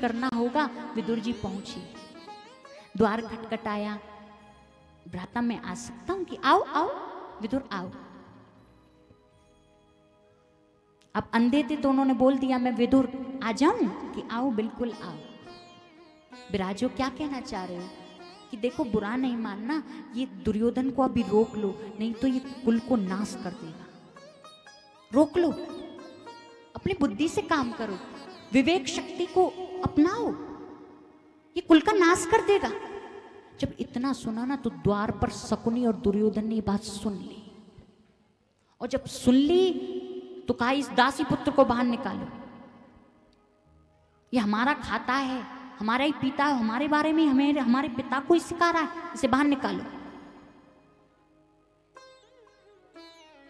करना होगा। विदुर जी पहुंचे, द्वार खटखटाया, भ्राता मैं आ सकता हूं कि आओ आओ विदुर आओ। अब अंधे थे तो उन्होंने बोल दिया मैं विदुर आ जाऊं कि आओ, बिल्कुल आओ। विराजो क्या कहना चाह रहे हो? कि देखो बुरा नहीं मानना, ये दुर्योधन को अभी रोक लो, नहीं तो ये कुल को नाश कर देगा। रोक लो, अपनी बुद्धि से काम करो, विवेक शक्ति को अपनाओ, ये कुल का नाश कर देगा। जब इतना सुना ना तो द्वार पर शकुनी और दुर्योधन ने ये बात सुन ली, और जब सुन ली तो कहा इस दासी पुत्र को बाहर निकालो, ये हमारा खाता है, हमारा ही पीता है, हमारे बारे में हमें हमारे पिता को ही सिखा रहा है, इसे बाहर निकालो।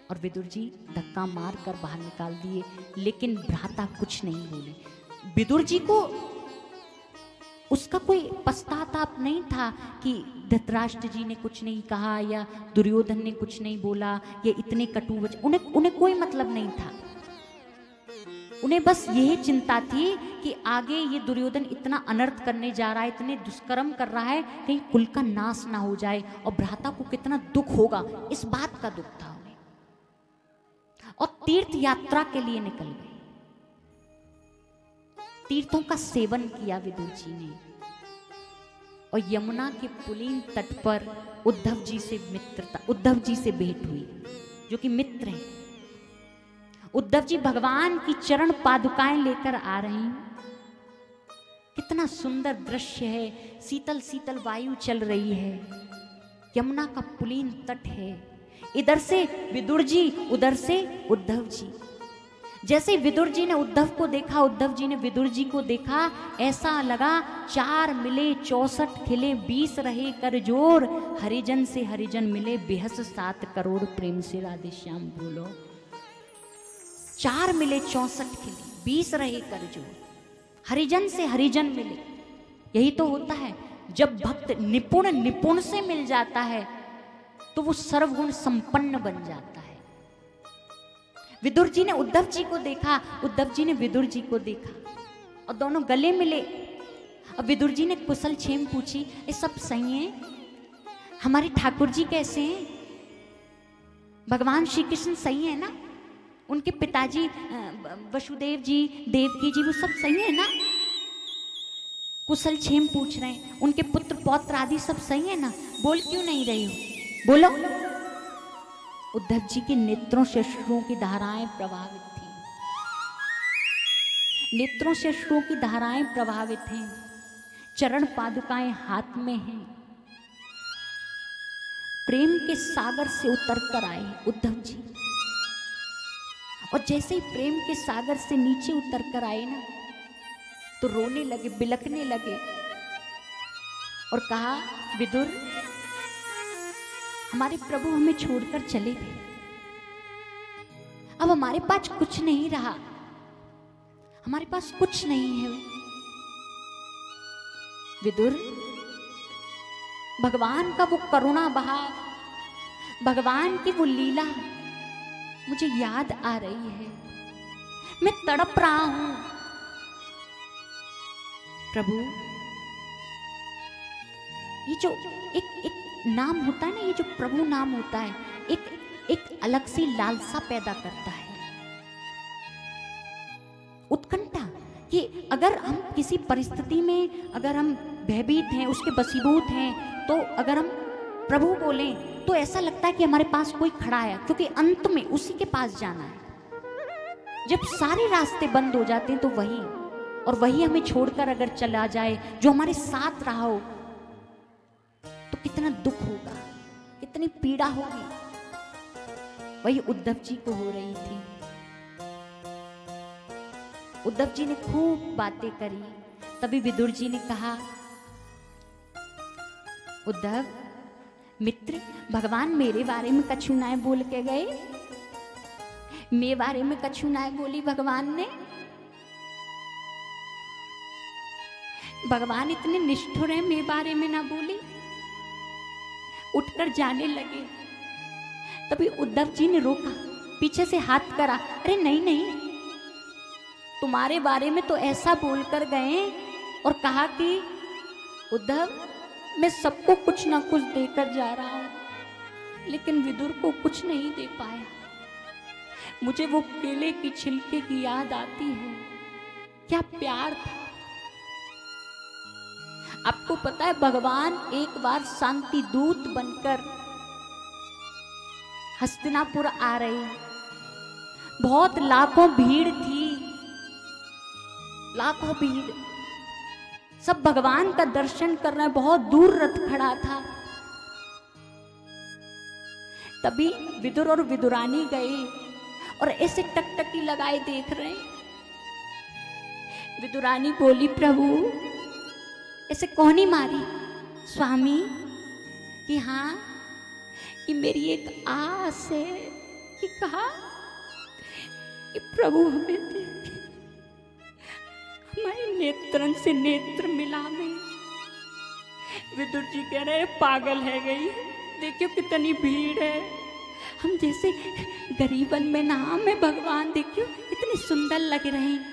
और विदुर जी धक्का मार कर बाहर निकाल दिए, लेकिन भ्राता कुछ नहीं बोले। विदुर जी को उसका कोई पश्चाताप नहीं था कि धृतराष्ट्र जी ने कुछ नहीं कहा या दुर्योधन ने कुछ नहीं बोला या इतने कटु वचन, उन्हें कोई मतलब नहीं था। उन्हें बस यही चिंता थी कि आगे ये दुर्योधन इतना अनर्थ करने जा रहा है, इतने दुष्कर्म कर रहा है, कहीं कुल का नाश ना हो जाए, और भ्राता को कितना दुख होगा, इस बात का दुख था उन्हें। और तीर्थ यात्रा के लिए निकल गए। तीर्थों का सेवन किया विदुर जी ने, और यमुना के पुलीन तट पर उद्धव जी से मित्रता, उद्धव जी से भेंट हुई, जो कि मित्र हैं। उद्धव जी भगवान की चरण पादुकाएं लेकर आ रहे हैं। कितना सुंदर दृश्य है, शीतल शीतल वायु चल रही है, यमुना का पुलीन तट है, इधर से विदुर जी, उधर से उद्धव जी। जैसे विदुर जी ने उद्धव को देखा, उद्धव जी ने विदुर जी को देखा, ऐसा लगा 4 मिले 64 खिले 20 रहे कर जोर, हरिजन से हरिजन मिले बेहस 7 करोड़, प्रेम से राधे श्याम बोलो। 4 मिले 64 खिले 20 रहे कर जोर, हरिजन से हरिजन मिले। यही तो होता है, जब भक्त निपुण से मिल जाता है तो वो सर्वगुण संपन्न बन जाता है। विदुर जी ने उद्धव जी को देखा, उद्धव जी ने विदुर जी को देखा, और दोनों गले मिले। अब विदुर जी ने कुशल क्षेम पूछी, ये सब सही है? हमारे ठाकुर जी कैसे हैं? भगवान श्री कृष्ण सही है ना? उनके पिताजी वसुदेव जी, देवकी जी, वो सब सही है ना? कुशल क्षेम पूछ रहे हैं। उनके पुत्र पौत्र आदि सब सही है ना? बोल क्यों नहीं रही हो? बोलो। उद्धव जी के नेत्रों से अश्रुओं की धाराएं प्रभावित थी, नेत्रों से अश्रुओं की धाराएं प्रभावित हैं, चरण पादुकाएं हाथ में हैं। प्रेम के सागर से उतर कर आए उद्धव जी, और जैसे ही प्रेम के सागर से नीचे उतर कर आए ना, तो रोने लगे, बिलखने लगे, और कहा विदुर, हमारे प्रभु हमें छोड़कर चले गए, अब हमारे पास कुछ नहीं रहा, हमारे पास कुछ नहीं है। विदुर, भगवान का वो करुणा बहाव, भगवान की वो लीला मुझे याद आ रही है, मैं तड़प रहा हूं। प्रभु, ये जो एक नाम होता है ना, ये जो प्रभु नाम होता है, एक अलग सी लालसा पैदा करता है, उत्कंठा, कि अगर हम किसी परिस्थिति में अगर हम भयभीत हैं, उसके वशीभूत हैं, तो अगर हम प्रभु बोलें तो ऐसा लगता है कि हमारे पास कोई खड़ा है, क्योंकि अंत में उसी के पास जाना है। जब सारे रास्ते बंद हो जाते हैं तो वही, और वही हमें छोड़कर अगर चला जाए, जो हमारे साथ रहा हो, तो कितना दुख होगा, कितनी पीड़ा होगी। वही उद्धव जी को हो रही थी। उद्धव जी ने खूब बातें करी, तभी विदुर जी ने कहा, उद्धव मित्र, भगवान मेरे बारे में कछु नाय बोल के गए, मेरे बारे में कछु नाय बोली भगवान ने। भगवान इतने निष्ठुर हैं, मेरे बारे में ना बोली। उठकर जाने लगे, तभी उद्धव जी ने रोका, पीछे से हाथ करा, अरे नहीं नहीं, तुम्हारे बारे में तो ऐसा बोलकर गए और कहा कि उद्धव, मैं सबको कुछ ना कुछ देकर जा रहा हूं, लेकिन विदुर को कुछ नहीं दे पाया। मुझे वो केले की छिलके की याद आती है, क्या प्यार था। आपको पता है भगवान एक बार शांति दूत बनकर हस्तिनापुर आ रहे, बहुत लाखों भीड़ थी, लाखों भीड़, सब भगवान का दर्शन कर रहे हैं, बहुत दूर रथ खड़ा था। तभी विदुर और विदुरानी गए और ऐसे टकटकी लगाए देख रहे हैं। विदुरानी बोली, प्रभु ऐसे कौनी मारी? स्वामी कि हाँ, कि मेरी एक आस है, कि कहा कि प्रभु हमें देखे, हमारे नेत्रन से नेत्र मिला में। विदुर जी कह रहे पागल है गई, देखियो कितनी भीड़ है, हम जैसे गरीबन में नाम है भगवान, देखियो इतने सुंदर लग रहे हैं।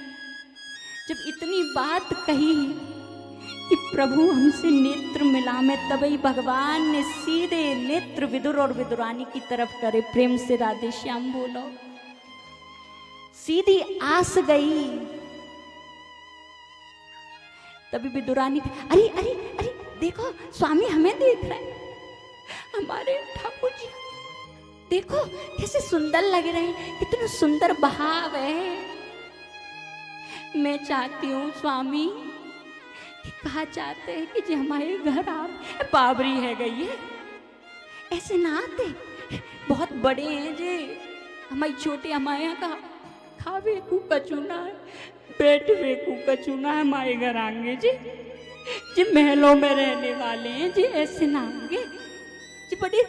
जब इतनी बात कही कि प्रभु हमसे नेत्र मिला में, तभी भगवान ने सीधे नेत्र विदुर और विदुरानी की तरफ करे। प्रेम से राधे श्याम बोलो। सीधी आस गई। तभी विदुरानी, अरे अरे अरे देखो स्वामी हमें देख रहे हैं, हमारे ठाकुर जी देखो कैसे सुंदर लग रहे हैं, कितना सुंदर बहाव है। मैं चाहती हूँ स्वामी, कि कहा चाहते हैं कि जी हमारे घर आप बाबरी है गई है, ऐसे ना आते, बहुत बड़े हैं जी, हमारी छोटे हमारे यहाँ का खावे कू कचूना है, बैठवे कू कचूना है हमारे घर आएंगे जी महलों में रहने वाले हैं जी, ऐसे ना आएंगे जी, बड़े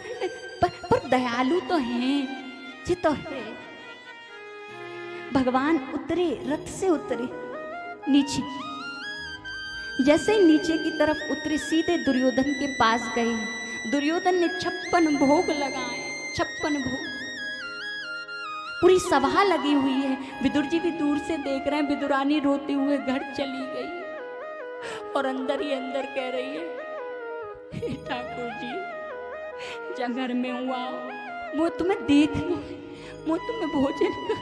पर दयालु तो हैं जी, तो है। भगवान उतरे, रथ से उतरे नीचे, जैसे ही नीचे की तरफ उतरे सीधे दुर्योधन के पास गए। दुर्योधन ने 56 भोग लगाए, 56 भोग, पूरी सभा लगी हुई है। विदुर जी भी दूर से देख रहे हैं। विदुरानी रोते हुए घर चली गई और अंदर ही अंदर कह रही है, ठाकुर जी जंगर में हुआ, वो तुम्हें देख लो, वो तुम्हें भोजन का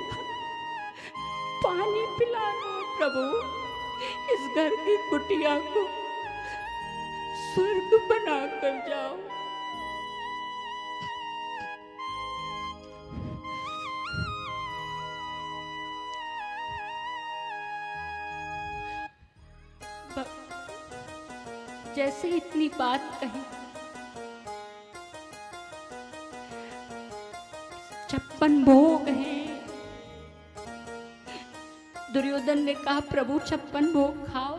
पानी पिला लो प्रभु, इस घर की कुटिया को स्वर्ग बना कर जाओ। जैसे इतनी बात कही, 56 भोग हैं। दुर्योधन ने कहा प्रभु 56 भोग खाओ।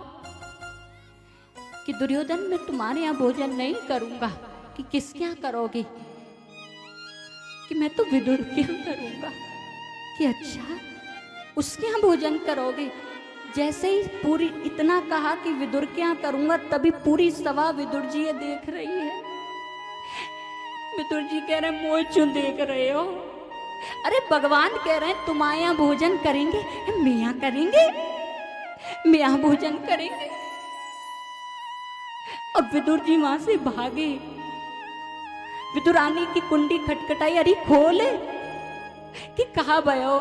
कि दुर्योधन मैं तुम्हारे यहाँ भोजन नहीं करूंगा। कि किसके यहाँ करोगे? कि मैं तो विदुर के यहाँ करूंगा। कि अच्छा उसके यहाँ भोजन करोगे? जैसे ही पूरी इतना कहा कि विदुर के यहाँ करूंगा, तभी पूरी सभा विदुर जी ये देख रही है। विदुर जी कह रहे हैं मोह क्यों देख रहे हो? अरे भगवान कह रहे हैं तुम्हारे यहाँ भोजन करेंगे, मैं यहाँ करेंगे, मैं यहाँ भोजन करेंगे। अब विदुर जी वहां से भागे। विदुरानी की कुंडी खटखटाई, अरे खोले। कि कहा भयो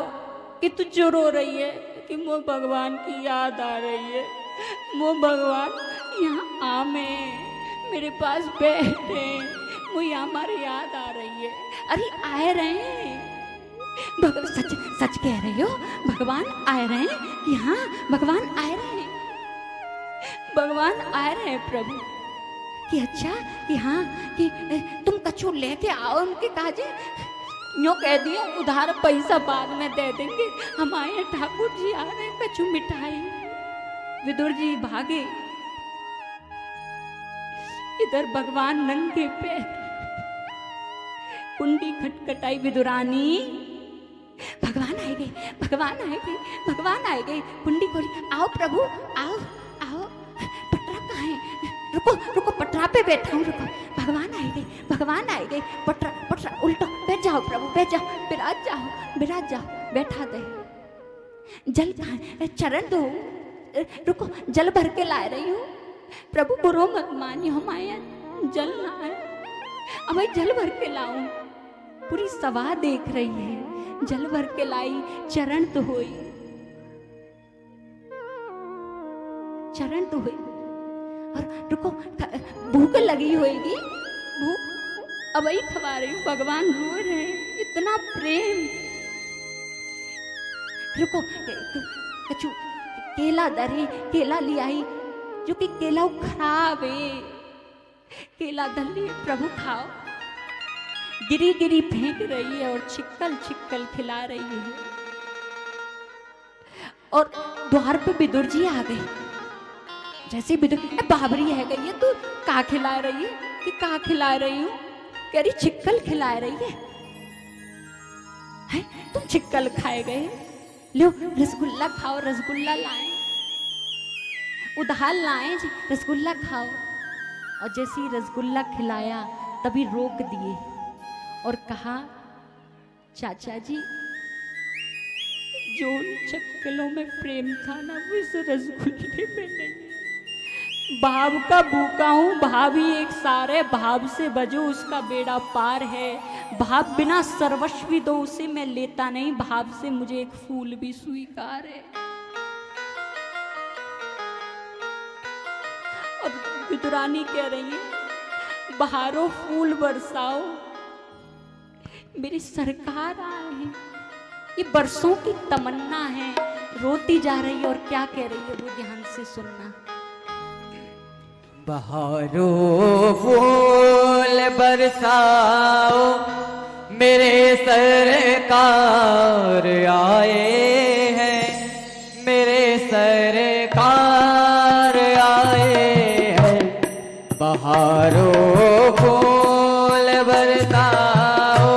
कि तू जो रो रही है? कि मो भगवान की याद आ रही है, मो भगवान यहाँ आ में मेरे पास बैठे, वो यहाँ हमारी याद आ रही है। अरे आए रहे हैं, सच सच कह रहे हो, भगवान आए रहे हैं, यहाँ भगवान आए रहे हैं, भगवान आए रहे हैं प्रभु। कि अच्छा कि हाँ, कि तुम कछु लेके आओ। उनके कहा जी यूँ कह दिया, उधार पैसा बाद में दे देंगे, हमारे ठाकुर जी आ रहे हैं, कछु मिठाई। विदुर जी भागे। इधर भगवान नंगे पैर, कुंडी खटखटाई। विदुरानी, भगवान आए गए, भगवान आए गए, भगवान आए गए। कुंडी खोली, आओ प्रभु आओ आओ। पटरा कहाँ है? रुको रुको, पटरा पे बैठा हूँ, रुको। भगवान आए गए, भगवान आए गए। पटरा पटरा उल्टो, बैठ जाओ प्रभु, बैठ जाओ, विराज जाओ, विराज जाओ, बैठा दे। जल कहाँ है? चरण दो, रुको, जल भर के ला रही हूँ। प्रभु बुरो मत मानियो, हम आए जल ना है। अब भाई जल भर के लाऊं। पूरी सभा देख रही है, जल भर के लाई, चरण तो हुई, चरण तो हुई। और रुको, भूख लगी होगी, भूख अब ही खवा रही हूँ। भगवान रो रहे हैं, इतना प्रेम। रुको, कछु केला दरे, केला ले आई, जो कि केला खराब है। केला दली प्रभु खाओ। गिरी गिरी फेंक रही है और छिक्कल छिक्कल खिला रही है। और द्वार पे विदुर जी आ गए। जैसे विदुर, बाबरी है गई है, तू का खिला रही है? कि का खिला रही हूँ? कह रही छिक्कल खिला रही है? तुम छिक्कल खाए गए? लो रसगुल्ला खाओ, रसगुल्ला लाए, उधार लाए, रसगुल्ला खाओ। और जैसे ही रसगुल्ला खिलाया तभी रोक दिए और कहा, चाचा जी, जो चक्कलों में प्रेम था ना, वो इस रसगुल्ले में नहीं। भाव का भूखा हूँ, भाव ही एक सार है, भाव से बजो उसका बेड़ा पार है। भाव बिना सर्वस्वी दो उसे मैं लेता नहीं, भाव से मुझे एक फूल भी स्वीकार है। अब विदुरानी कह रही है, बहारो फूल बरसाओ, मेरी सरकार आए हैं। ये बरसों की तमन्ना है। रोती जा रही है और क्या कह रही है वो ध्यान से सुनना। बहारो फूल बरसाओ, मेरे सरकार आए हैं, मेरे सरकार आए हैं। बहारो फूल बरसाओ,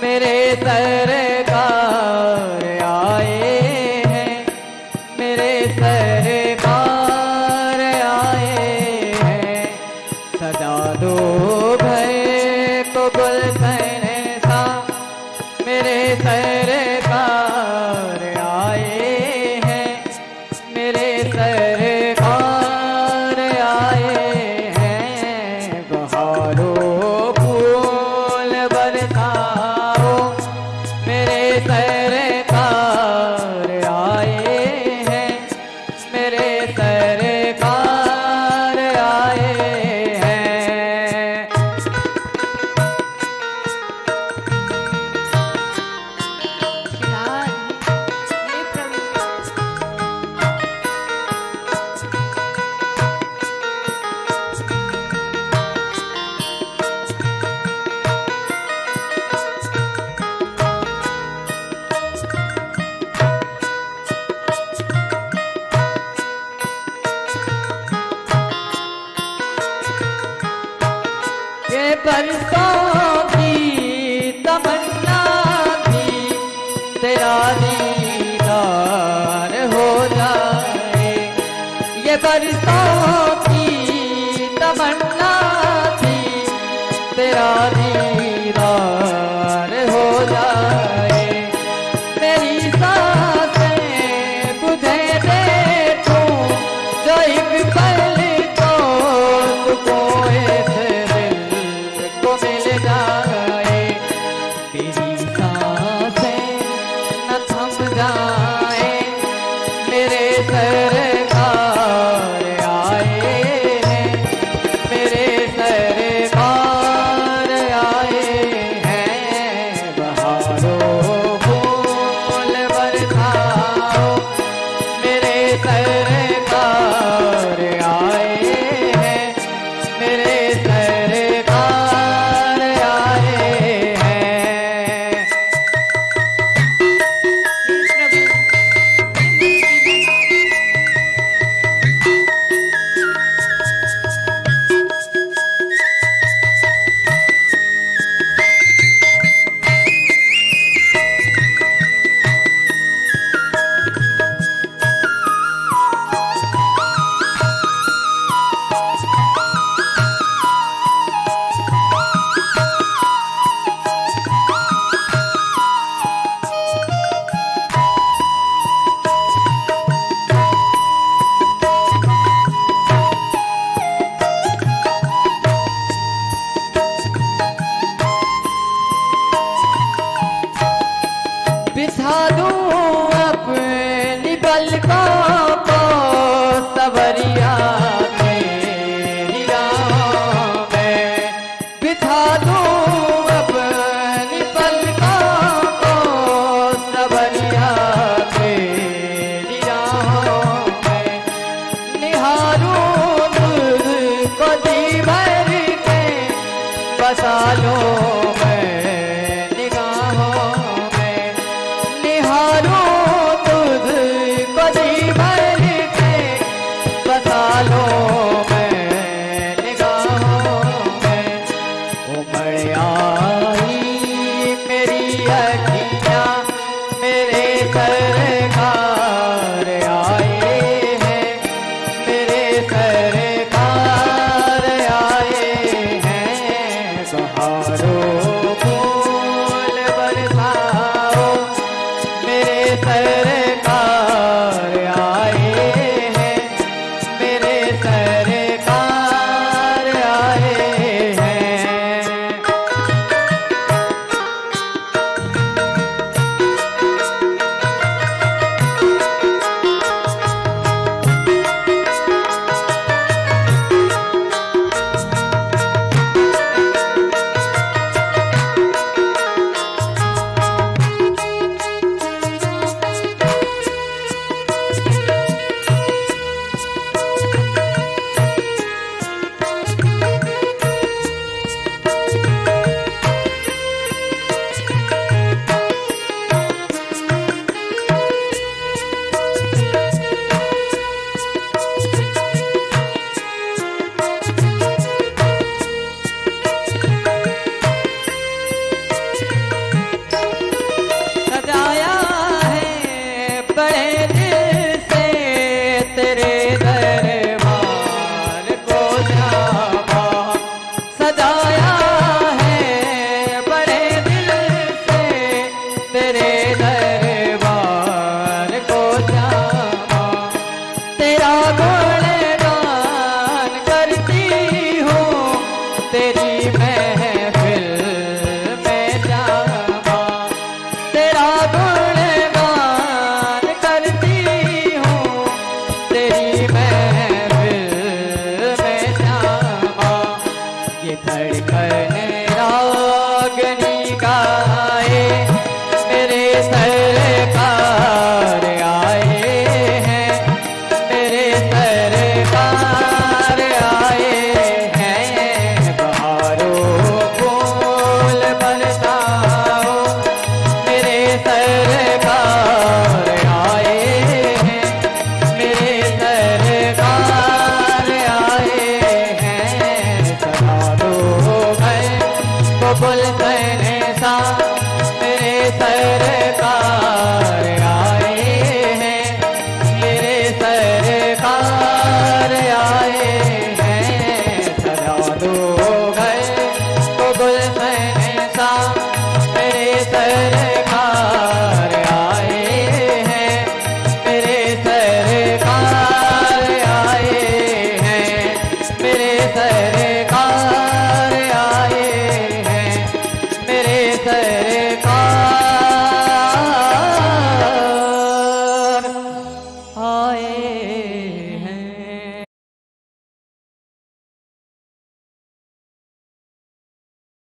मेरे सरकार आए हैं, मेरे सरकार आए हैं। सजा दो घर को गुलशन सा, मेरे सरकार आए हैं, मेरे सरकार आए हैं। बहारो फूल बरसाओ, मेरे सरकार आए हैं, मेरे सरकार आए हैं। हे प्रभु, ये बरसों की तमन्ना थी, तेरा दीदार हो जाए। ये बरसों की तमन्ना थी, तेरा दीदार हो जाए। मेरी सांसें तुझे दे दूं, जो एक पल तो सुकून इस दिल को मिल जाए। तेरी सांसें न थम जाए, मेरे सरकार आए हैं, मेरे सरकार आए हैं। बहारो फूल बरसाओ, मेरे सरकार निहारूं तुझको जी भर के, बसा लो मैं निगाहों में, निहारूं तुझको जी भर के, बसा लो मैं निगाहों में। उमड़ आई मेरी अखियाँ, मेरे सरकार आए हैं, मेरे